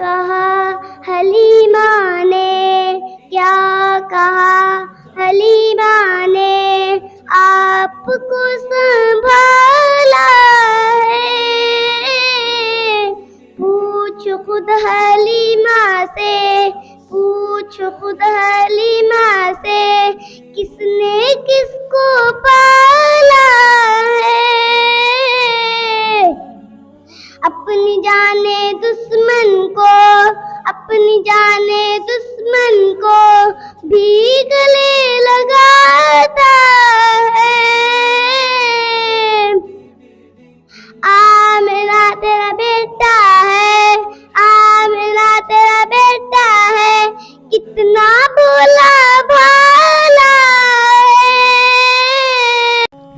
कहा हलीमा ने, क्या कहा हलीमा ने, आपको संभाला है। पूछ खुद हलीमा से, पूछ खुद हलीमा से, किसने किसको पाला है। अपनी जाने दुश्मन को, अपनी जाने दुश्मन को भी गले लगाता है। आमिना तेरा बेटा है, आमिना तेरा बेटा है, कितना भोला भाला है।